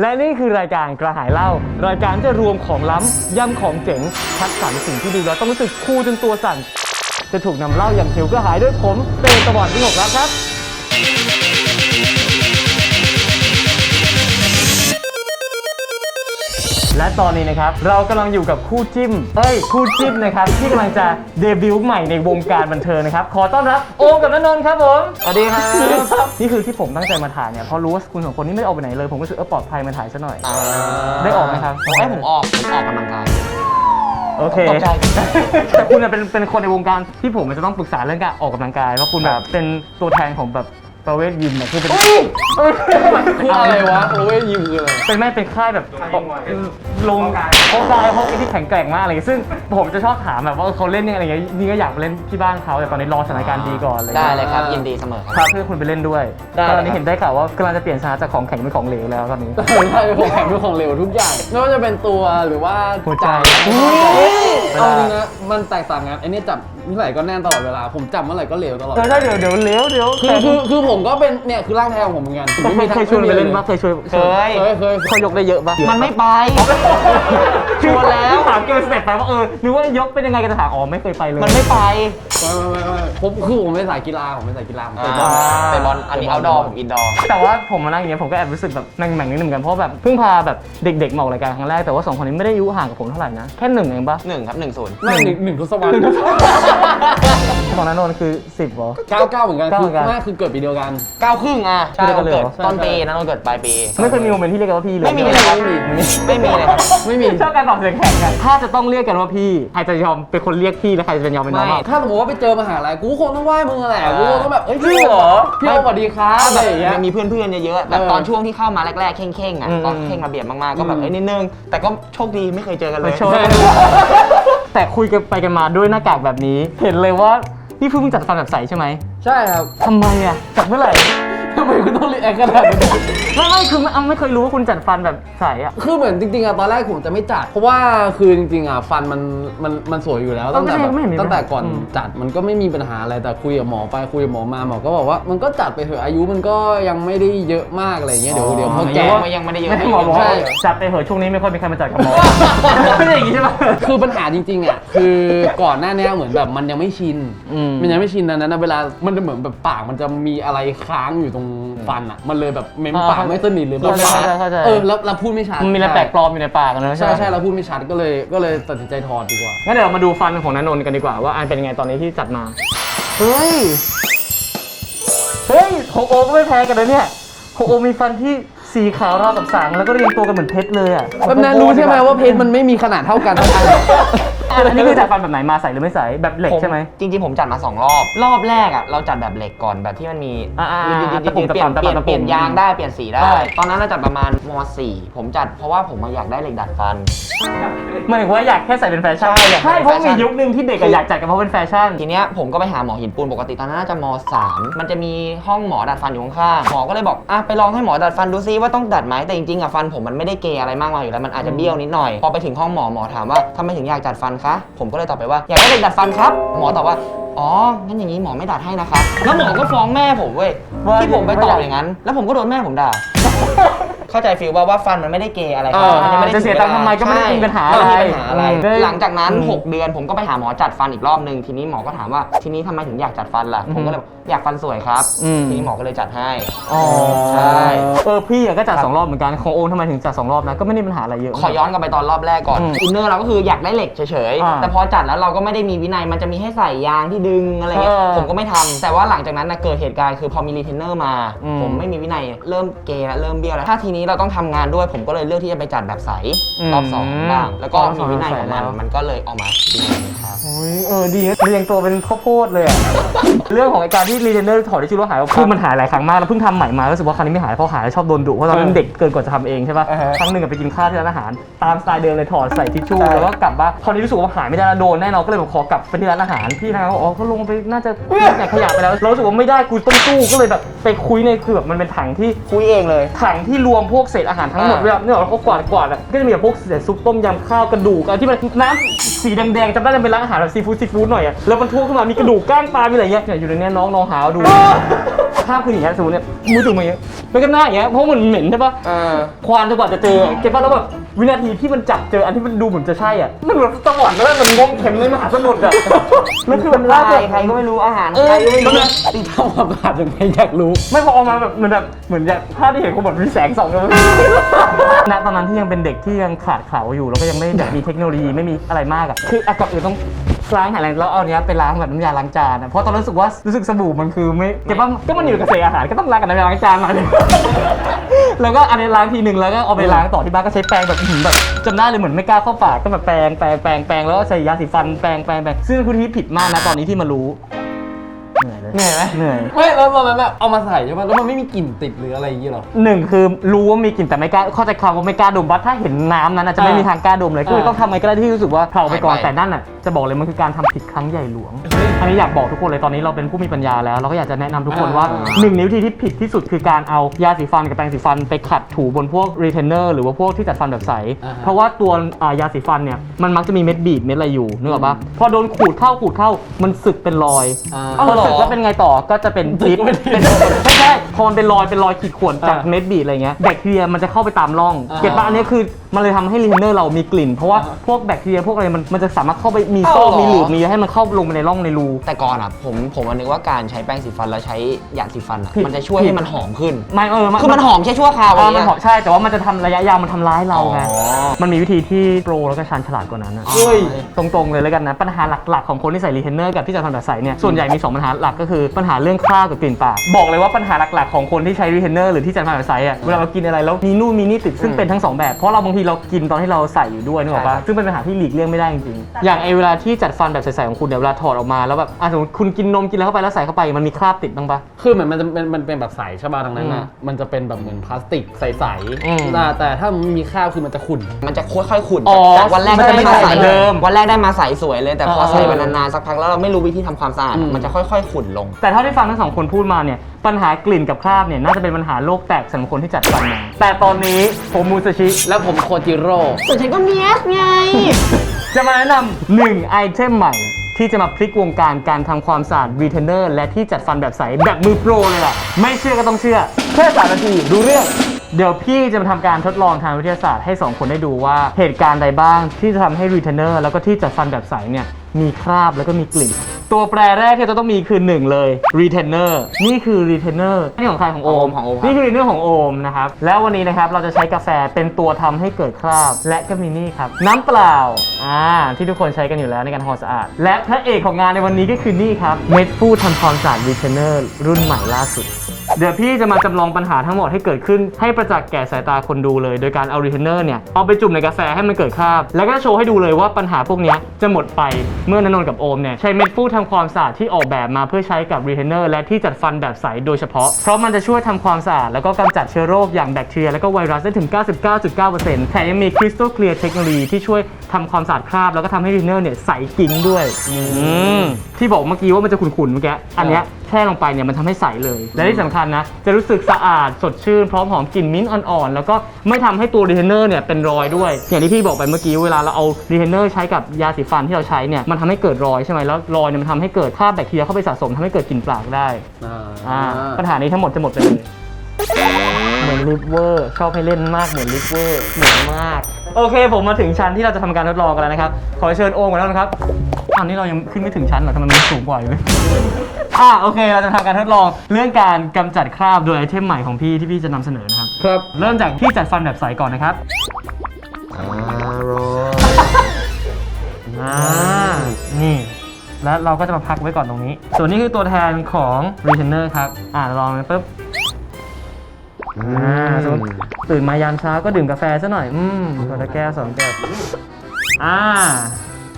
และนี่คือรายการกระหายเหล้ารายการจะรวมของล้ำย่ำของเจ๋งคัดสรรสิ่งที่ดูแล้วต้องรู้สึกคูลจนตัวสั่นจะถูกนำเล่าอย่างหิวกระหายด้วยผมเตตะวันที่6ครับและตอนนี้นะครับเรากำลังอยู่กับคู่จิ้มนะครับที่กำลังจะเดบิวต์ใหม่ในวงการบันเทิงนะครับขอต้อนรับโอมกับณนนท์ครับผมสวัสดีครับนี่คือที่ผมตั้งใจมาถ่ายเนี่ยเพราะรู้ว่าคุณสองคนนี้ไม่ได้ออกไปไหนเลยผมก็รู้สึกปลอดภัยมาถ่ายซะหน่อยได้ออกไหมครับผมออกกำลังกายโอเคแต่คุณเป็นคนในวงการที่ผมจะต้องปรึกษาเรื่องการออกกำลังกายเพราะคุณแบบเป็นตัวแทนของแบบประเวทยิมเนี่ยคือเป็นคืออะไรวะประเวทยิมคืออะไรเป็นค่ายแบบลงโอกายพวกที่แข็งแกร่งมากอะไรซึ่งผมจะชอบถามแบบว่าเขาเล่นยังไงอะไรเงี้ยนี่ก็อยากไปเล่นที่บ้านเขาแต่ตอนนี้รอสถานการณ์ดีก่อนเลยได้เลยครับยินดีเสมอครับเพื่อคุณไปเล่นด้วยตอนนี้เห็นได้ข่าวว่ากำลังจะเปลี่ยนชาจากของแข็งเป็นของเหลวแล้วตอนนี้ใช่ของแข็งเป็นของเหลวทุกอย่างไม่ว่าจะเป็นตัวหรือว่าหัวใจเอาจริงนะมันแตกต่างกันไอ้นี่จับเมื่อไหร่ก็แน่นตลอดเวลาผมจับเมื่อไหร่ก็เหลวตลอดใช่เดี๋ยวเหลวคือผมก็เป็นเนี่ยคือร่างแท้ของผมเหมือนกันเคยชวนไปเล่นปะเคยเขายกได้เยอะปะมันไม่ไปชวนแล้วถามเกี่ยวกับสเต็ปไปว่านึกว่ายกเป็นยังไงกันจะถามไม่เคยไปเลยมันไม่ไปผมเป็นสายกีฬาผมเตะบอลอันนี้เอาดอผมอินดอร์แต่ว่าผมมานั่งอย่างเงี้ยผมก็แอบรู้สึกแบบนั่งแหม่งนิดนึงเหมือนกันเพราะแบบเพิ่งพาแบบเด็กๆมาออกรายการครั้งแรกแต่ว่า2คนนี้ไม่ได้อายุห่างกับผมเท่าไหร่นะแค่1เองปะ1ครับ1-0ไม่1ทศวรรษของณนนท์คือ10เหรอ99เหมือนกันคือเกิดปีเดียวกัน9ครึ่งใช่เกิดต้นปีณนนท์เกิดปลายปีไม่เคยมีโมเมนต์ที่เรียกกันว่าพี่เลยไม่มีเลยครับไม่มีชอบการตอบเสียงแข็งกันถ้าจะต้องเรียกกันว่าพี่ใครจะยอมเป็นคนเรียกพี่และใครจะเป็นยอมเป็นน้องถ้าสมมติว่าไปเจอมหาลัยกูคงต้องไหว้มึงแหละกูคงต้องแบบพี่เหรอพี่สวัสดีครับอะไรอย่างเงี้ยมีเพื่อนๆเยอะๆแบบตอนช่วงที่เข้ามาแรกๆเข่งๆตอนเข่งระเบียบมากๆก็แบบนิดนึงแต่ก็โชคดีไม่เคยเจอกันเลยแต่คุยกันไปกันมาด้วยหน้ากากแบบนี้เห็นเลยว่านี่เพิ่งจัดฟันแบบใสใช่ไหมใช่ครับทำไมอ่ะจัดเมื่อไหร่ทำไมคุณต้องรีแอคขนาดนี้ไม่คือไม่เคยรู้ว่าคุณจัดฟันแบบใสอ่ะคือเหมือนจริงๆตอนแรกผมจะไม่จัดเพราะว่าคือจริงๆฟันมันสวยอยู่แล้วตั้งแต่ก่อนจัดมันก็ไม่มีปัญหาอะไรแต่คุยกับหมอไปคุยกับหมอมาหมอก็บอกว่ามันก็จัดไปเถอะอายุมันก็ยังไม่ได้เยอะมากอะไรเงี้ยเดี๋ยวพอแก่ยังไม่ได้เยอะหมอบอกจัดไปเถอะช่วงนี้ไม่ค่อยมีใครมาจัดกับหมอไม่ใช่อย่างงี้ใช่ไหมคือปัญหาจริงๆคือก่อนหน้านี้เหมือนแบบมันยังไม่ชินนั้นเวลามันจะเหมือนแบบปากมันจะมีอะไรค้างอยู่ตรงฟันมันเลยแบบเม้มปากไม่สนิทหรือแบบแล้วพูดไม่ชัดมีอะไรแปลกปลอมอยู่ในปากนะใช่เราพูดไม่ชัดก็เลยตัดสินใจถอดดีกว่างั้นเดี๋ยวเรามาดูฟันของณนนท์กันดีกว่าว่าอันเป็นยังไงตอนนี้ที่จัดมาเฮ้ยของโอก็ไม่แพ้กันเลยเนี่ยของโอมีฟันที่สีขาวราวกับสางแล้วก็เรียงตัวกันเหมือนเพชรเลยอ่ะแบบนั้นรู้ใช่ไหมว่าเพชรมันไม่มีขนาดเท่ากันทั้งอันอันนี้คือจัดฟันแบบไหนมาใส่หรือไม่ใส่แบบเหล็กใช่ไหมจริงๆผมจัดมา2 รอบแรกเราจัดแบบเหล็กก่อนแบบที่มันมีเปลี่ยนยางได้เปลี่ยนสีได้ตอนนั้นเราจัดประมาณม.4 ผมจัดเพราะว่าผมอยากได้เหล็กดัดฟันหมายถึงว่าอยากแค่ใส่เป็นแฟชั่นใช่เพราะมียุคนึงที่เด็กอยากจัดกันเพราะเป็นแฟชั่นทีเนี้ยผมก็ไปหาหมอหินปูนปกติตอนนั้นน่าจะม.3 มันจะมีห้องหมอดัดฟันอยู่ข้างๆหมอก็เลยบอกไปลองให้หมอดัดฟันดูซิว่าต้องดัดไหมแต่จริงๆฟันผมมันไม่ได้เกยอะไรมากมายอยู่แล้วมันอาจจะเบี้ยวนิดหน่อยพอไปถึงห้องหมอถามว่าทำไมถึงอยากจัดฟันคะผมก็เลยตอบไปว่าอยากได้เหล็กดัดฟันครับหมอตอบว่าอ๋องั้นอย่างนี้หมอไม่ดัดให้นะครับแล้วหมอก็ฟ้องแม่ผมเว้ยที่ผมไปตอบอย่างนั้นแล้วผมก็โดนแม่ผมด่าเข้าใจฟีลว่าฟันมันไม่ได้เกยอะไรมันไม่ได้เสียตังค์ทำไมก็ไม่ได้มีปัญหาอะไรหลังจากนั้น6 เดือนผมก็ไปหาหมอจัดฟันอีกรอบนึงทีนี้หมอก็ถามว่าทีนี้ทำไมถึงอยากจัดฟันล่ะผมก็เลยอยากฟันสวยครับทีนี้หมอก็เลยจัดให้ใช่พี่ก็จัด2 รอบเหมือนกันของโอมทำไมถึงจัด2 รอบนะก็ไม่ได้ปัญหาอะไรเยอะขอย้อนกลับไปตอนรอบแรกก่อนอินเนอร์เราก็คืออยากได้เหล็กเฉยๆแต่พอจัดแล้วเราก็ไม่ได้มีวินัยมันจะมีให้ใส่ยางที่ดึงอะไรเงี้ยผมก็ไม่ทำแต่ว่าหลังจากนั้นเกิดเหตุการณ์คือพอมีรีเทนเนอร์มาผมไม่มีวินัยเริ่มเกยแล้วเริ่มเบี้ยวแล้วถ้าทีนี้เราต้องทำงานด้วยผมก็เลยเลือกที่จะไปจัดแบบใสรอบ2บ้างแล้วก็มีวินัยของมันก็เลยออกมาดีครับดีเรียงตัวเป็นข้าวโพดเลยอ่ะเรื่องของการที่รีเทนเนอร์ถอดที่ชื่อว่าหายคือมันหายหลายครั้งมากแล้วเพิ่งทำใหม่มารู้สึกว่าครั้งนี้ไม่หายเพราะหายแล้วชอบโดนดุเพราะตอนนั้นเด็กเกินกว่าจะทำเองใช่ป่ะครั้งหนึ่งไปกินข้าวที่ร้านอาหารตามสไตล์เดิมเลยถอดใส่ทิชชู่แล้วก็กลับบ้านพอนี้รู้สึกว่าหายไม่ได้แล้วโดนแน่นอนก็เลยขอกลับไปที่ร้านอาหารพี่นะเขาลงไปน่าจะแจกขยะไปแล้วเรารู้สึกว่าไม่ได้กูต้องสู้ก็เลยแบบไปคุยในคือแบบมันเป็นถังที่คุยเองเลยถังที่รวมพวกเศษอาหารทั้งหมดเวลาเนี่ยเรากวาดก็จะมีแบบพวกเศษซุปต้มยำข้าวกระดูกอะไรที่มันน้ำสีแดงๆจำได้จะเป็นร้านอาหารแบบซีฟู้ดหน่อยอ่ะแล้วมันทั่วขึ้นมามีกระดูกก้างปลามีอะไรเงี้ยอยู่ในนี้น้องหาดูห ราบคืออย่างเงี้ยสมมติเนี่ยมือจุ่มอย่างเงี้ยแล้วก็หน้าอย่างเงี้ยเพราะมันเหม็นใช่ปะ ควานจนกว่าจะเจอเก็บป่ะแล้วแบบวินาทีที่มันจับเจออันที่มันดูเหมือนจะใช่อ่ะมันแบบสวรรค์แล้วมันงมเข็มในมหาสมุทรอ่ะแล้วคือมันลากแบบ ใครก็ไม่รู้อาหารใครก็ไม่รู้ ตีเท่าความสะอาดยังไงอยากรู้ ไม่พอออกมาแบบเหมือนอย่างภาพที่เห็นคงแบบมีแสงส่องเลยณตอนนั้นที่ยังเป็นเด็กที่ยังขาดเขลาอยู่แล้วก็ยังไม่แบบมีเทคโนโลยีไม่มีอะไรมากอ่ะคือก่อนอื่นต้องล้างหายแรงแล้วเอาเนี้ยไปล้างแบบน้ำยาล้างจานเพราะตอนรู้สึกว่ารู้สึกสบู่มันคือไม่เก็บว่าก็มันอยู่กับเศษอาหารก็ต้องล้างกับน้ำยาล้างจานมาเลยแล้วก็อันนี้ล้างทีหนึ่งแล้วก็เอาไปล้างต่อที่บ้านก็ใช้แปรงแบบแบบจำได้เลยเหมือนไม่กล้าเข้าปากก็แบบแปรงแล้วก็ใช้ยาสีฟันแปรงซึ่งคือที่ผิดมากนะตอนนี้ที่มารู้เหนื่อยเลย เหนื่อยไหม เหนื่อย ไม่แล้วตอนนั้นเอามาใส่ใช่ไหมแล้วมันไม่มีกลิ่นติดหรืออะไรอย่างเงี้ยหรอ หนึ่งคือรู้ว่ามีกลิ่นแต่ไม่กล้าเข้าใจคำว่าไม่กล้าดมบัดถ้าเห็นน้ำนั้นอาจจะไม่มีทางกล้าดมเลยก็เลยต้องทำไงก็ได้ที่รู้สึกว่าเผาไปก่อนแต่นั่นน่ะจะบอกเลยมันคือการทำผิดครั้งใหญ่หลวง อันนี้อยากบอกทุกคนเลยตอนนี้เราเป็นผู้มีปัญญาแล้วเราก็อยากจะแนะนำทุกคนว่าหนึ่งในวิธีที่ผิดที่สุดคือการเอายาสีฟันกับแปรงสีฟันไปขัดถูบนพวกรีเทนเนอร์หรือว่าพวกที่จัดฟันแบบใสเพราะว่าตัวยาสีฟันเนี่ยมันมักจะมีเม็ดบีบเม็ดอะไรอยู่นึกออกปะพอโดนขูดเข้ามันสึกเป็นรอยพอสึกแล้วเป็นไงต่อก็จะเป็นพิษไม่ใช่พอมันเป็นรอยขีดข่วนจากเม็ดบีบอะไรเงี้ยแบคทีเรียมันจะเข้าไปตามร่องเก็ตปะอันนี้คือมันเลยทำให้รีเทนเนอร์เรามีกลิ่นเพราะว่าพวกแบคทีเรียพวกอะไรมันจะสามารถเข้าไปมีซอกมีหลืบมีให้มันเข้าลงไปในร่องในรู แต่ก่อนอ่ะผมนึกว่าการใช้แป้งสีฟันแล้วใช้ยาสีฟันอ่ะ ผิด มันจะช่วย ผิด ให้มันหอมขึ้น ไม่คือมันหอมแค่ชั่วคราว มันหอมใช่แต่ว่ามันจะทำระยะยาวมันทำร้ายเราไง อ๋อ มันมีวิธีที่โปรแล้วก็ชาญฉลาดกว่านั้นนะ เฮ้ย ตรงๆเลยแล้วกันนะปัญหาหลักๆของคนที่ใส่รีเทนเนอร์กับที่จะทำแบบใสเนี่ยส่วนใหญ่มี2ปัญหาหลักก็คือปัญหาเรื่องคราบกับกลิ่นปากบอกเลยว่าปัญหาหลักๆของคนที่ใช้รีเทนเนอร์หรือที่จะทำแบบใสอ่ะเวลาเรากินอะไรแล้วมีนู่นมีนี่ติดซึ่งเป็นทั้ง2แบบเพราะเราบางทีเรากินตอนที่เราใส่อยู่ด้วยนึกออกปะซึ่งเป็นปัญหาที่หลีกเลี่ยงไม่ได้จริงๆอย่างเวลาที่จัดฟันแบบใสๆของคุณเนี่ยเวลาถอดออกมาแล้วแบบสมมติคุณกินนมกินแล้วเข้าไปแล้วใส่เข้าไปมันมีคราบติดบ้างปะ คือเหมือนมันเป็นแบบใสใช่ป่ะดังนั้นอ่ะมันจะเป็นแบบเหมือนพลาสติกใส อืม ๆแต่ถ้ามันมีคราบคือมันจะขุ่น มันจะค่อยๆขุ่น อ๋อ จากวันแรก มันจะไม่ใส ใส เหมือนเดิม วันแรกได้มาใสสวยเลยแต่พอ เออ ใส่ไปนานๆสักพักแล้วเราไม่รู้วิธีทำความสะอาด อืม มันจะค่อยๆขุ่นลง แต่เท่าที่ฟังทั้งสองคนพูดมาเนี่ยปัญหากลิ่นกับคราบเนี่ยน่าจะเป็นปัญหาโลกแตกสำหรับคนที่จัดฟันมาแต่ตอนนี้ผมมูซาชิ แล้วผมโคจิโร่ ส่วนฉันก็เมียสไง จะมาแนะนำ1ไอเทมใหม่ที่จะมาพลิกวงการทำความสะอาดรีเทนเนอร์และที่จัดฟันแบบใสแบบมือโปรเลยล่ะไม่เชื่อก็ต้องเชื่อแค่3 นาทีดูเรื่องเดี๋ยวพี่จะมาทำการทดลองทางวิทยาศาสตร์ให้2คนได้ดูว่าเหตุการณ์ใดบ้างที่จะทำให้รีเทนเนอร์แล้วก็ที่จัดฟันแบบใสเนี่ยมีคราบแล้วก็มีกลิ่น ตัวแปรแรกที่เราต้องมีคือ1เลย retainer นี่คือ retainer นี่ของใครของโอม ของโอมครับ นี่คือ retainer ของโอมนะครับแล้ววันนี้นะครับเราจะใช้กาแฟเป็นตัวทำให้เกิดคราบและก็มีนี่ครับน้ำเปล่าที่ทุกคนใช้กันอยู่แล้วในการทำความสะอาดและพระเอกของงานในวันนี้ก็คือนี่ครับเม็ดฟูทำความสะอาด retainer รุ่นใหม่ล่าสุด เดี๋ยวพี่จะมาจำลองปัญหาทั้งหมดให้เกิดขึ้นให้ประจักษ์แก่สายตาคนดูเลยโดยการเอารีเทนเนอร์เนี่ยเอาไปจุ่มในกาแฟให้มันเกิดคราบแล้วก็โชว์ให้ดูเลยว่าปัญหาพวกเนี้ยจะหมดไปเมื่อนนท์กับโอมเนี่ยใช้เม็ดฟูทำความสะอาดที่ออกแบบมาเพื่อใช้กับรีเทนเนอร์และที่จัดฟันแบบใสโดยเฉพาะเพราะมันจะช่วยทำความสะอาดแล้วก็กำจัดเชื้อโรคอย่างแบคทีเรียและก็ไวรัสได้ถึง 99.9% แถมยังมีคริสตัลเคลียร์เทคโนโลยีที่ช่วยทำความสะอาดคราบแล้วก็ทำให้รีเทนเนอร์เนี่ยใสกิ๊งด้วยที่บอกเมื่อกี้ว่ามันจะขุ่นๆเมื่อกี้อันเนี้ยแช่ลงไปเนี่ยมันทำให้ใสเลยและที่สำคัญนะจะรู้สึกสะอาดสดชื่นพร้อมหอมกลิ่นมิ้นท์อ่อนๆแล้วก็ไม่ทำให้ตัวรีเทนเนอร์เนี่ยเป็นรอยด้วยอย่างที่พี่บอกไปเมื่อกี้เวลาเราเอารีเทนเนอร์ใช้กับยาสีฟันที่เราใช้เนี่ยมันทำให้เกิดรอยใช่ไหมแล้วรอยเนี่ยมันทำให้เกิดคราบแบคทีเรียเข้าไปสะสมทำให้เกิดกลิ่นปากได้ปัญหานี้ทั้งหมดจะหมดไปเลยเหมือนลิฟเวอร์ชอบให้เล่นมากเหมือนลิฟเวอร์เหมือนมากโอเคผมมาถึงชั้นที่เราจะทำการทดลองกันแล้วนะครับขอเชิญโอมก่อนแล้วนะครับอันนี้เรายังขึ้นไม่ถึงชั้นหรอทำไมมันสูงกว่าอยู่เลยโอเคเราจะทำการทดลองเรื่องการกำจัดคราบโดยไอเทมใหม่ของพี่ที่พี่จะนำเสนอนะครับ ครับ เริ่มจากที่จัดฟันแบบใสก่อนนะครับนี่แล้วเราก็จะมาพักไว้ก่อนตรงนี้ส่วนนี้คือตัวแทนของ retainer ครับลองไปปุ๊บสมมติตื่นมายามเช้าก็ดื่มกาแฟซะหน่อยคนละแก้ว2 แก้ว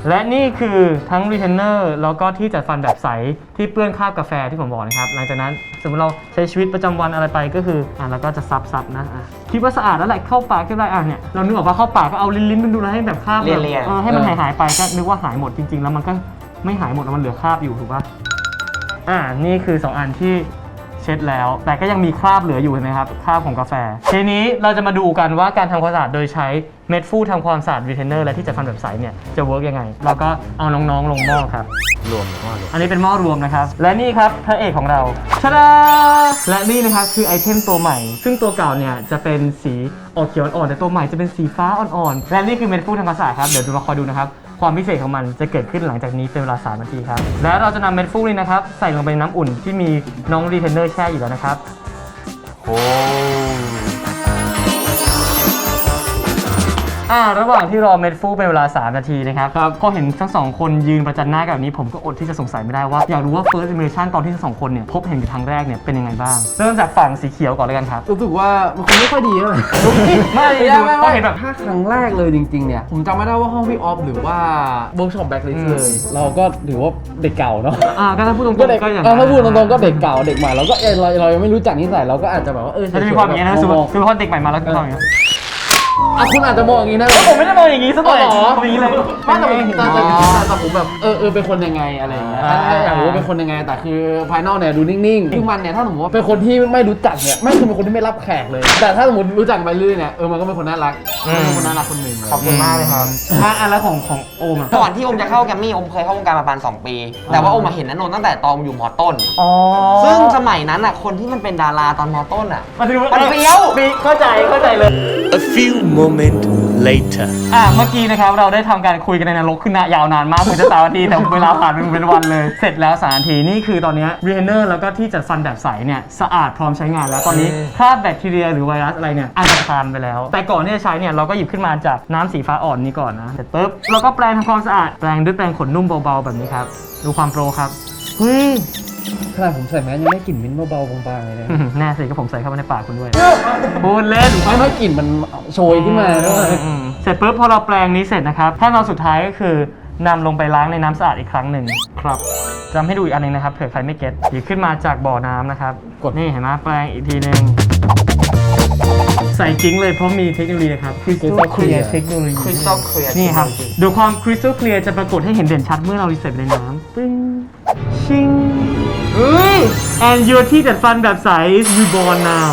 และนี่คือทั้ง retainer แล้วก็ที่จัดฟันแบบใสที่เปื้อนคราบกาแฟที่ผมบอกนะครับหลังจากนั้นสมมติเราใช้ชีวิตประจำวันอะไรไปก็คือเราก็จะซับนะคิดว่าสะอาดแล้วแหละเข้าปากก็ได้เนี่ยเรานึกออกว่าเข้าปากก็เอาลิ้นมันดูแลให้แบบคราบ เลียๆ ให้มันหายไปก็นึกว่าหายหมดจริงๆแล้วมันก็ไม่หายหมดมันเหลือคราบอยู่ถูกป่ะนี่คือ2 อันที่ เช็ดแล้ว แต่ก็ยังมีคราบเหลืออยู่เห็นไหมครับคราบของกาแฟทีนี้เราจะมาดูกันว่าการทำความสะอาดโดยใช้เม็ดฟูทำความสะอาดรีเทนเนอร์และที่จัดฟันแบบใสเนี่ยจะเวิร์กยังไงเราก็เอาน้องๆลงหม้อครับรวมอันนี้เป็นหม้อรวมนะครับและนี่ครับพระเอกของเราชะดาและนี่นะครับคือไอเทมตัวใหม่ ซึ่งตัวเก่าเนี่ยจะเป็นสีออกเขียวอ่อนแต่ตัวใหม่จะเป็นสีฟ้าอ่อนๆและนี่คือเม็ดฟูทำความสะอาดครับเดี๋ยวมาคอยดูนะครับความพิเศษของมันจะเกิดขึ้นหลังจากนี้เป็นเวลา3 นาทีครับและเราจะนำเม็ดฟูนี้นะครับใส่ลงไปในน้ำอุ่นที่มีน้องรีเทนเนอร์แช่อยู่แล้วนะครับโอ้ระหว่างที่รอเม็ดฟูเป็นเวลา3 นาทีนะครับพอเห็นทั้งสองคนยืนประจันหน้ากันแบบนี้ผมก็อดที่จะสงสัยไม่ได้ว่าอยากรู้ว่า first impression ตอนที่ทั้งสองคนเนี่ยพบเห็นกันครั้งแรกเนี่ยเป็นยังไงบ้างเริ่มจากฝั่งสีเขียวก่อนเลยกันครับ รู้สึกว่ามันคงไม่ค่อยดีเท่าไหร่ ไม่พอเห็นแบบ ถ้าครั้งแรกเลยจริงๆเนี่ยผมจำไม่ได้ว่าห้องพี่ออฟหรือว่าเวิร์กช็อปแบ็คลิสต์เลย เราก็ถือว่าเด็กเก่าเนาะ ก็ถ้าพูดตรงๆ ก็เด็ก ก็อย่าง ถ้าพูดตรงๆก็เด็กเก่าเด็กใหม่เราก็เรายังไม่รู้จักนิสัยเราก็อาจจะแบบว่าจะมีความอย่างนี้นะคือพอเด็กใหม่มาแล้วก็อย่างนี้ คุณอาจจะมองอย่างนี้นะ ผมไม่ได้มองอย่างนี้สักหน่อย หรอ อย่างนี้เลย ไม่แต่ผมแบบเป็นคนยังไงอะไรอย่างเงี้ยอยากรู้ว่าเป็นคนยังไงแต่คือภายนอกเนี่ยดูนิ่งๆคือมันเนี่ยถ้าสมมติว่าเป็นคนที่ไม่รู้จักเนี่ยไม่คือเป็นคนที่ไม่รับแขกเลย แต่ถ้าสมมติรู้จักไปเรื่อยเนี่ยมันก็เป็นคนน่ารักเป็นคนน่ารักคนหนึ่ง ขอบคุณมากเลยครับ แล้วของโอมอ่ะ ก่อนที่โอมจะเข้าแกรมมี่โอมเคยเข้าวงการมาประมาณ2 ปี แต่ว่าโอมมาเห็นณนนท์ตั้งแต่ตอนอยู่มอต้น ซึ่งสมัยนั้นอ่ะคนที่มันเป็นดาราตอนมอต้นอ่ะ มันเฟี้ยว เข้าใจเลย A few moments later เมื่อกี้นะครับเราได้ทำการคุยกันในนรกขึ้นยาวนานมากเหมือนจะ3 นาทีแต่เวลาผ่านเป็นวันเลยเสร็จแล้ว3 นาทีนี่คือตอนนี้รีเทนเนอร์แล้วก็ที่จัดฟันแบบใสเนี่ยสะอาดพร้อมใช้งานแล้วตอนนี้คราบแบคทีเรียหรือไวรัสอะไรเนี่ยอาจจะคานไปแล้วแต่ก่อนที่จะใช้เนี่ยเราก็หยิบขึ้นมาจากน้ำสีฟ้าอ่อนนี้ก่อนนะเสร็จปุ๊บเราก็แปรงทำความสะอาดแปรงด้วยแปรงขนนุ่มเบาๆแบบนี้ครับดูความโปรครับเฮ้ย ขนาดผมใส่แมสยังได้กลิ่นมิ้นท์เบาๆบางๆเลยนะ แน่สิก็ผมใส่เข้าไปในปากคุณด้วยพูดเล่น ไม่กลิ่นมันโชยขึ้นมาด้วย เสร็จปุ๊บพอเราแปรงนี้เสร็จนะครับขั้นตอนสุดท้ายก็คือนำลงไปล้างในน้ำสะอาดอีกครั้งหนึ่งครับจำให้ดูอีกอันนึงนะครับเผื่อใครไม่เก็ตหยิบขึ้นมาจากบ่อน้ำนะครับกดนี่เห็นไหมแปรงอีกทีนึงใส่กิ้งเลยเพราะมีเทคโนโลยีนะครับ Crystal Clear เทคโนโลยี Crystal Clear นี่ครับดูความ Crystal Clear จะปรากฏให้เห็นเด่นชัดเมื่อเรารีเซ็ตไปในน้ำปึ้งชิงand your teeth จัดฟันแบบใส reborn now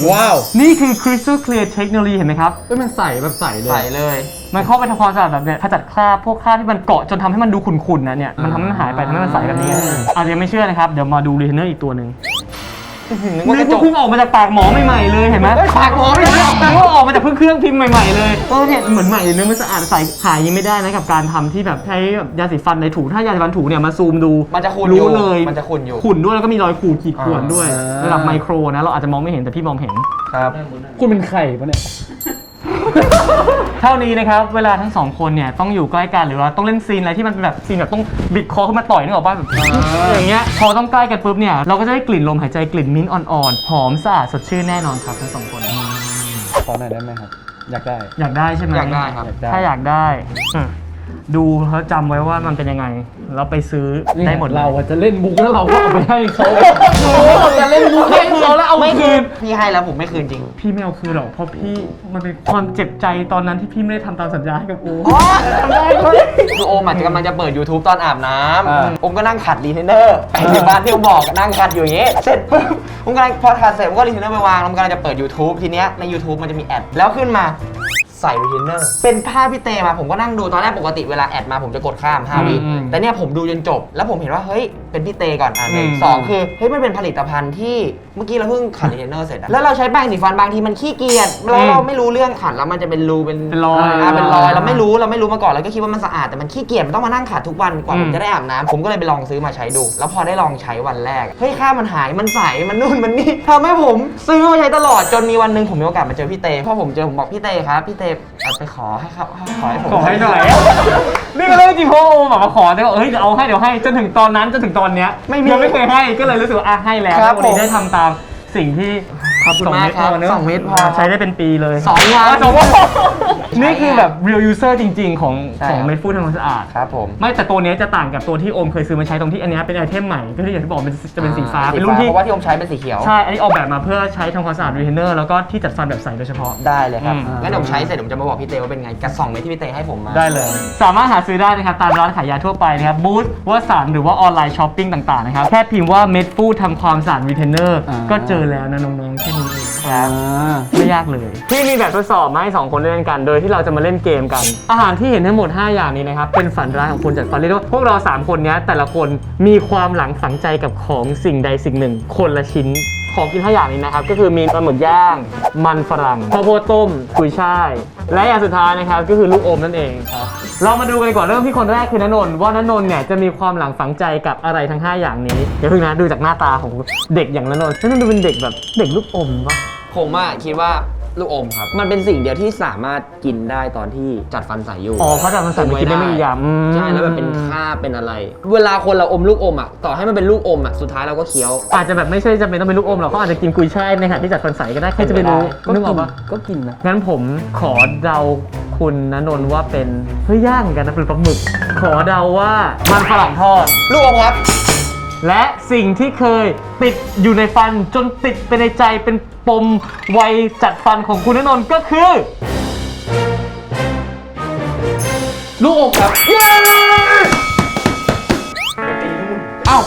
ว้าว นี่คือ Crystal Clear เทคโนโลยีเห็นไหมครับ มันใสแบบใสเลย ใส่เลย มันเข้าไปทำความสะอาดแบบเนี่ยขจัดคราบพวกคราบที่มันเกาะจนทำให้มันดูขุ่นๆนะเนี่ยมันทำให้มันหายไปทำให้มันใสแบบนี้อาจจะยังไม่เชื่อนะครับเดี๋ยวมาดูรีเทนเนอร์อีกตัวหนึ่ง นึกว่ากระจก เพิ่งออกมาจากปากหมอใหม่ๆเลยเห็นไหม ปากหมอไม่ได้ นึกว่าออกมาจากเครื่องพิมพ์ใหม่ๆเลยเนี่ยเหมือนใหม่เลยเนื้อมันสะอาดใสหายยังไม่ได้นะกับการทำที่แบบใช้ยาสีฟันในถูถ้ายาสีฟันถูเนี่ยมาซูมดู มันจะขุ่น รู้เลย มันจะขุ่นอยู่ ขุ่นด้วยแล้วก็มีรอยขูดขีดข่วนด้วยระดับไมโครนะเราอาจจะมองไม่เห็นแต่พี่มองเห็น ครับ คุณเป็นไข่ปะเนี่ย เท่านี้นะครับเวลาทั้งสองคนเนี่ยต้องอยู่ใกล้กันหรือว่าต้องเล่นซีนอะไรที่มันเป็นแบบซีนแบบต้องบิดคอขึ้นมาต่อยนึกออกป่ะแบบอย่างเงี้ยพอต้องใกล้กันปุ๊บเนี่ยเราก็จะได้กลิ่นลมหายใจกลิ่นมิ้นท์อ่อนๆหอมสะอาดสดชื่นแน่นอนครับทั้งสองคน ขอหน่อยได้ไหมครับ อยากได้ อยากได้ใช่ไหม อยากได้ครับ ถ้าอยากได้ดูแล้วจำไว้ว่ามันเป็นยังไงแล้วไปซื้อได้หมด เราจะเล่นมุกแล้วเราก็เอาไปให้เขาเราจะเล่นมุกให้เขาแล้วเอา ไม่ คื คื น นพี่ให้แล้วผมไม่คืนจริง พี่ไม่เอาคืนหรอกเพราะพี่มันเป็นความเจ็บใจตอนนั้นที่พี่ไม่ได้ทำตามสัญญาให้กับโอ ทำได้คือโอมอาจจะกำลังจะเปิด YouTube ตอนอาบน้ำโอมก็นั่งขัดรีเทนเนอร์ไอ้ที่บ้านที่โอมบอกนั่งขัดอยู่อย่างเงี้ยเสร็จปุ๊บโอมกำลังพอขัดเสร็จผมก็รีเทนเนอร์ไปวางแล้วผมกำลังจะเปิด YouTube ทีเนี้ยใน YouTube มันจะมีแอดแล้วขึ้นมาใส่รีเทนเนอร์เป็นภาพพี่เตมาผมก็นั่งดูตอนแรกปกติเวลาแอดมาผมจะกดข้าม5 วิแต่เนี่ยผมดูจนจบแล้วผมเห็นว่าเฮ้ยเป็นพี่เตก่อนหนึ่งสองคือเฮ้ยมันเป็นผลิตภัณฑ์ที่เมื่อกี้เราเพิ่งขัดรีเทนเนอร์เสร็จอะแล้วเราใช้แป้งสีฟันบางทีมันขี้เกียจแล้วเราไม่รู้เรื่องขัดแล้วมันจะเป็นรูเป็น เป็นรอย เป็นรอยเราไม่รู้มาก่อนแล้วก็คิดว่ามันสะอาดแต่มันขี้เกียจมันต้องมานั่งขัดทุกวันกว่าผมจะได้อาบน้ำผมก็เลยไปลองซื้อมาใช้ดู แล้วพอได้ลองใช้วันแรกเฮ้ยค่ามันหายมันใสมันนู่นมันนี่ทำให้ผมซื้อมาใช้ตลอดจนมีวันหนึ่งผมมีโอกาสมาเจอพี่เตพอผมเจอผมบอกพี่เตครับพี่เตไปขอให้ครับขอให้ผม ขอให้หน่อยนี่ก็เรื่องจริงเพราะโอแบบมาขอแต่ก็เฮ้ยเดี๋ยวเอาให้เดี๋ยวให้จนถึงตอนนั้นจนถึงตอนเนี้ยยังไม่เคยให้ก็เลยรู้สึกว่าให้แล้ววันนี้ได้ทำตามสิ่งที่เขา ขอบคุณมากครับ เนอะ 2 เม็ดพอ ใช้ได้เป็นปีเลย 2 วัน นี่คือแบบ real user จริงๆ ของ ใช่ ของ ครับ เม็ดฟูดทำความสะอาด ครับผม ไม่แต่ตัวเนี้ยจะต่างกับตัวที่โอมเคยซื้อมาใช้ตรงที่อันเนี้ยเป็นไอเทมใหม่ก็ที่อย่างที่บอกจะเป็นสีฟ้าเป็นรุ่นที่ เพราะว่าที่ผมใช้เป็นสีเขียว ใช่ อันนี้ออกแบบมาเพื่อใช้ทำความสะอาดรีเทนเนอร์แล้วก็ที่จัดฟันแบบใสโดยเฉพาะ ได้เลยครับ อืม งั้นเดี๋ยวผมใช้เสร็จผมจะมาบอกพี่เตว่าเป็นไงกับ2 เม็ดที่พี่เตให้ผมมา ได้เลย สามารถหาซื้อได้นะครับตามร้านขายยาทั่วไปนะครับบูธวสันต์หรือว่าออนไลน์ช้อปปิ้งต่างๆนะครับแค่พิมพ์ว่าเม็ดฟูดทำความสะอาดรีเทนเนอร์ก็เจอแล้วนะน้องๆแค่นี้เอง ครับ ไม่ยากเลยที่มีแบบทดสอบมาให้2คนเล่นกัน โดยที่เราจะมาเล่นเกมกัน อาหารที่เห็นทั้งหมด 5 อย่างนี้นะครับ เป็นฝันร้ายของคนจัดฟันเรียกว่าพวกเรา 3 คนเนี้ยแต่ละคนมีความหลังฝังใจกับของสิ่งใดสิ่งหนึ่ง คนละชิ้น ของกิน 5 อย่างนี้นะครับ ก็คือมีปลาหมึกย่าง มันฝรั่งข้าวโพดต้มกุยช่าย และอย่างสุดท้ายนะครับก็คือลูกอมนั่นเองครับเรามาดูกันดีกว่าเริ่มที่คนแรกคือณนนท์ว่าณนนท์เนี่ยจะมีความหลังฝังใจกับอะไรทั้ง 5 อย่างนี้เดี๋ยวเพิ่งนะดูจากหน้าตาของเด็กอย่างณนนท์ณนนท์ดูเป็นเด็กแบบเด็กลูกอมปะ ผมคิดว่าลูกอมครับ มันเป็นสิ่งเดียวที่สามารถกินได้ตอนที่จัดฟันใสอยู่ อ๋อเขาจะมันใส่ไปกินได้ไม่กี่อย่าง ใช่แล้วแบบเป็นคราบเป็นอะไร เวลาคนเราอมลูกอมต่อให้มันเป็นลูกอมสุดท้ายเราก็เคี้ยว อาจจะแบบไม่ใช่จำเป็นต้องเป็นลูกอมหรอกเขาอาจจะกินกุยช่ายในขณะที่จัดฟันใสก็ได้ใครจะไปรู้นึกออกปะ ก็กินนะ งั้นผมขอเดาคุณณนนท์ว่าเป็นเฮ้ยยากเหมือนกันนะเป็นปลาหมึก ขอเดาว่ามันฝรั่งทอด ลูกอมครับ และสิ่งที่เคยติดอยู่ในฟันจนติดไปในใจเป็นปมวัยจัดฟันของคุณณนนท์ก็คือ ลูกอมครับ เอ้า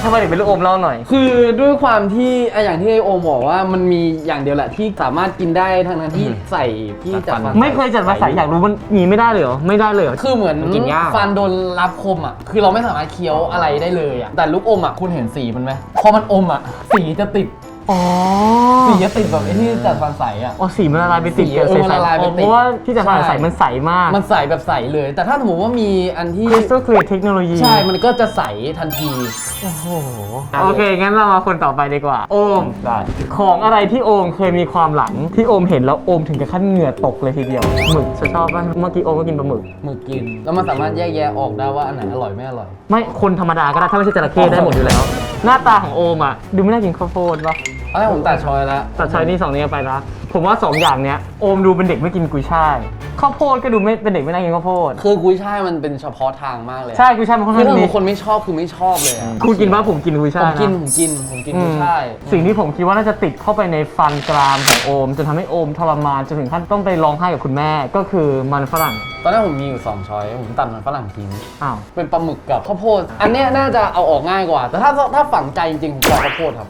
ทำไมถึงเป็นลูกอมเล่าหน่อย คือด้วยความที่อย่างที่ไอโอมบอกว่ามันมีอย่างเดียวแหละที่สามารถกินได้ทั้งนั้นที่ใส่ที่จัดฟัน ไม่เคยจัดฟันใสอยากรู้มันมีไม่ได้เลยเหรอไม่ได้เลยเหรอ คือเหมือน มันกินยาก ฟันโดนรับคมคือเราไม่สามารถเคี้ยวอะไรได้เลยแต่ลูกอมคุณเห็นสีมันไหมพอมันอมสีจะติด อ๋อ สีจะติดแบบไอ้ที่จัดฟันใสอ๋อสีมันละลายไปติด สี กับ มันละลายไปติด เพราะว่าที่จัดฟันใสมันใสมาก มันใสแบบใสเลย แต่ถ้าสมมติว่ามีอันที่ Crystal Clear Technology ใช่มันก็จะใสทันที โอ้โหโอเค งั้นเรามาคนต่อไปดีกว่า โอม ได้ ของอะไรที่โอมเคยมีความหลังที่โอมเห็นแล้วโอมถึงกับขั้นเหงื่อตกเลยทีเดียวหมึกฉันชอบป่ะเมื่อกี้โอมก็กินปลาหมึก หมึกกิน แล้วมันสามารถแยกแยะออกได้ว่าอันไหนอร่อยไม่อร่อย ไม่คนธรรมดาก็ได้ถ้าไม่ใช่จระเข้ได้หมดอยู่แล้ว หน้าตาของโอมดูไม่น่ากินข้าวโพดป่ะ ตอนแรกผมตัดชอยแล้ว ตัดชอยนี่2นี้ไปละผมว่า 2 อย่างเนี้ยโอมดูเป็นเด็กไม่กินกุยช่ายข้าวโพดก็ดูไม่เป็นเด็กไม่น่ากินข้าวโพด คือกุ้ยช่ายมันเป็นเฉพาะทางมากเลย ใช่กุยช่ายมันค่อน คือ ข้าง ถ้า ดี บางคนไม่ชอบคือไม่ชอบเลยอะ คุณกินป่ะผมกินกุย ผ ช่าย ม นะ กินกุ้ยช่าย สิ่งที่ผมคิดว่าน่าจะติดเข้าไปในฟันกรามของโอมจนทำให้โอมทรมานจนถึงขั้นต้องไปร้องไห้กับคุณแม่ก็คือมันฝรั่ง ตอนแรกผมมีอยู่2ช้อยผมตัดมันฝรั่งทิ้ง อ้าว เป็นปลาหมึกกับข้าวโพด อันเนี้ยน่าจะเอาออกง่ายกว่า แต่ถ้าฝังใจจริงๆผมจะเอาข้าวโพดครับ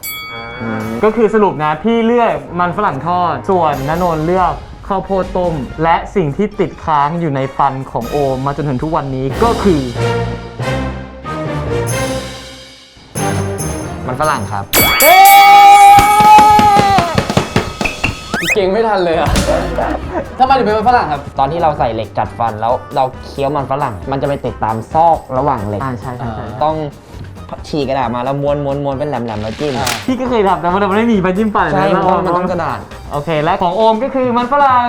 ก็คือสรุปนะพี่เลือกมันฝรั่งทอด ส่วนณนนท์เลือกข้าวโพดต้ม และสิ่งที่ติดค้างอยู่ในฟันของโอมมาจนถึงทุกวันนี้ก็คือ มันฝรั่งครับ เก่งไม่ทันเลยอะ ทำไมถึงเป็นมันฝรั่งครับ ตอนที่เราใส่เหล็กจัดฟันแล้วเราเคี้ยวมันฝรั่ง มันจะไปติดตามซอกระหว่างเหล็ก ใช่ใช่ ต้องฉีกกระดาษมาแล้วม้วนเป็นแหลมแล้วจิ้ม พี่ก็เคยทำแต่มันไม่มีไปจิ้มฟัน ใช่เพ แล้ว ราะว่ามันต้องกระดาษ โอเค และของโอมก็คือมันฝรั่ง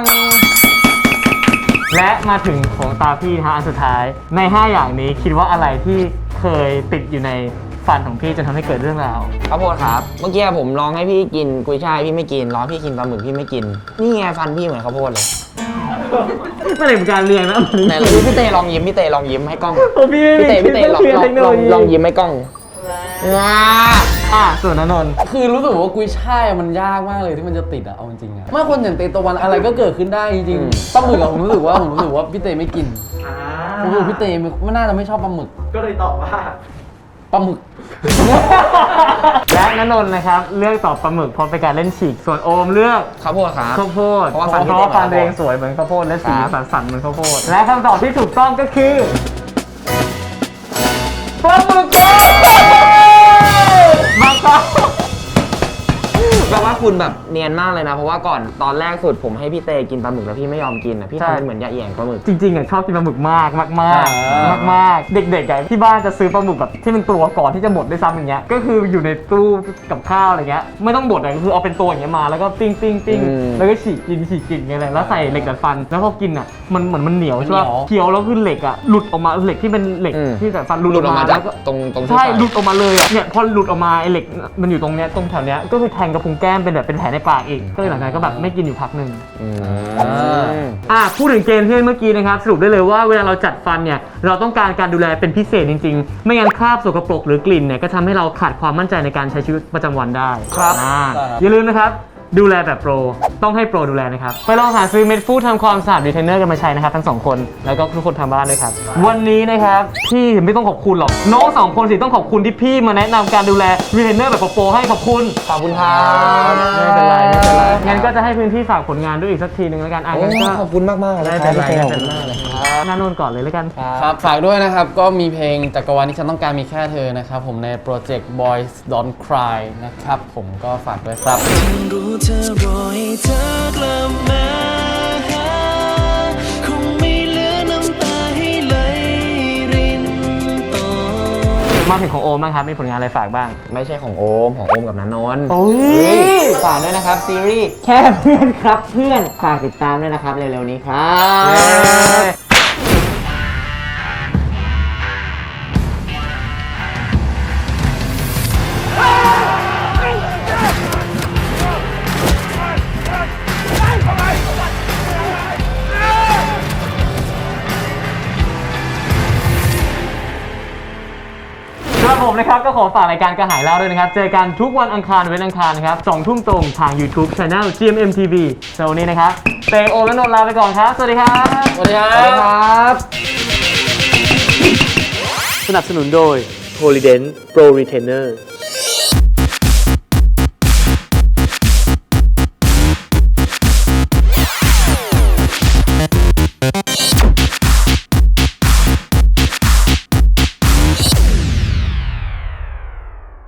และมาถึงของตาพี่นะฮะอันสุดท้ายใน 5 อย่างนี้คิดว่าอะไรที่เคยติดอยู่ในฟันของพี่จนทำให้เกิดเรื่องราว ข้าวโพดครับ เมื่อกี้ผมลองให้พี่กินกุยช่ายพี่ไม่กินลองให้พี่กินปลาหมึกพี่ไม่กิน นี่ไงฟันพี่เหมือนข้าวโพดเลย ไม่ได้เป็นการเรียนนะ ไหนพี่เตลองยิ้มพี่เตลองยิ้มให้กล้อง โอ้พี่ไม่ พี่เต มี ลองยิ้มให้กล้องว้า ส่วนณนนท์ คือรู้สึกว่ากุ้ยช่ายมันยากมากเลยที่มันจะติดอะเอาจริงๆอะเมื่อคนอย่างเตตะวันอะไรก็เกิดขึ้นได้จริงๆปลาหมึกอะผมรู้สึกว่าพี่เตไม่กินผมรู้สึกพี่เตไม่น่าจะไม่ชอบปลาหมึก ก็เลยตอบว่า ปลาหมึก และณนนท์นะครับเลือกตอบปลาหมึกเพราะเป็นการเล่นฉีกส่วนโอมเลือก ข้าวโพดครับ ข้าวโพด เพราะว่าฟันพี่ เพราะว่าฟัน เต้ ตัว เหมือน เองสวยเหมือนข้าวโพดและสี ครับ สันๆเหมือนข้าวโพดและคำตอบที่ถูกต้องก็คือปลาหมึกครับมาครับ แบบว่า ว่าคุณแบบเนียนมากเลยนะ เพราะว่าก่อนตอนแรกสุดผมให้พี่เตกินปลาหมึกแล้วพี่ไม่ยอมกินอ่ะพี่ทำเป็นเหมือนยาแหย่งปลาหมึก จริงๆอ่ะชอบกินปลาหมึกมากมากเด็กๆอ่ะที่บ้านจะซื้อปลาหมึกแบบที่เป็นตัวก่อนที่จะหมดด้วยซ้ำอย่างเงี้ยก็คืออยู่ในตู้กับข้าวอะไรเงี้ยไม่ต้องบดอ่ะก็คือเอาเป็นตัวอย่างเงี้ยมาแล้วก็ปิ้งแล้วก็ฉีกกินไงแหละแล้วใส่เหล็กดัดฟันแล้วพอกินอ่ะมันเหมือนมันเหนียวใช่ป่ะเคี้ยวแล้วคือเหล็กอ่ะหลุดออกมาเหล็กที่เป็นเหล็กที่ดัดฟันหลุดออกมา จากตรงที่ ใช่หลุดออกมาเลยอ่ะเนี่ยพอหลุดออกมาไอ้เหล็กมันอยู่ตรงเนี้ยตรงแถวเนี้ยก็คือแทงกระพุ้งแก้มเป็นแบบเป็นแผลในปากอีกก็เลยหลังจากนั้นก็แบบไม่กินอยู่พักหนึ่งพูดถึงเกณฑ์ที่เมื่อกี้นะครับสรุปได้เลยว่าเวลาเราจัดฟันเนี่ยเราต้องการการดูแลเป็นพิเศษจริงๆไม่งั้นคราบสกปรกหรือกลิ่นเนี่ยก็ทำให้เราขาดความมั่นใจในการใช้ชีวิตประจำวันได้ครับอย่าลืมนะครับดูแลแบบโปรต้องให้โปรดูแลนะครับไปลองหาซื้อเม็ดฟูดทำความสะอาดรีเทนเนอร์กันมาใช้นะครับทั้ง2คนแล้วก็ทุกคนทางบ้านด้วยครับวันนี้นะครับพี่ไม่ต้องขอบคุณหรอกน้อง2คนสิต้องขอบคุณที่พี่มาแนะนำการดูแลรีเทนเนอร์แบบโปรให้ขอบคุณ ขอบคุณครับ ไม่เป็นไรงั้นก็จะให้พื้นที่ฝากผลงานด้วยอีกสักทีนึงแล้วกันงั้นก็ ขอบคุณมากๆเลย ไม่เป็นไร ขอบคุณมากเลยครับ หน้านนท์ก่อนเลยแล้วกัน ครับฝากด้วยนะครับก็มีเพลงจักรวาลที่ฉันต้องการมีแค่เธอนะครับผมในโปรเจกต์ Boys Don't Cry นะครับผมก็ฝากด้วยครับ รู้เธอรอให้เธอกลับมาหาคงไม่เหลือน้ำตาให้ไหลรินต่อ มาถึงของโอมบ้างครับมีผลงานอะไรฝากบ้าง ไม่ใช่ของโอมกับณนนท์ โอ้ย ฝากด้วยนะครับซีรีส์แค่เพื่อนครับเพื่อนฝากติดตามด้วยนะครับเร็วๆนี้ครับ ครับผมนะครับก็ขอฝากรายการกระหายเล่าด้วยนะครับเจอกันทุกวันอังคารเว้นอังคารนะครับ2 ทุ่มตรงทาง YouTube Channel GMMTV สำหรับวันนี้นะครับเตโอและนนท์ลาไปก่อนครับสวัสดีครับ สวัสดีครั สวัสดีครับ สนับสนุนโดย Polydent Pro Retainer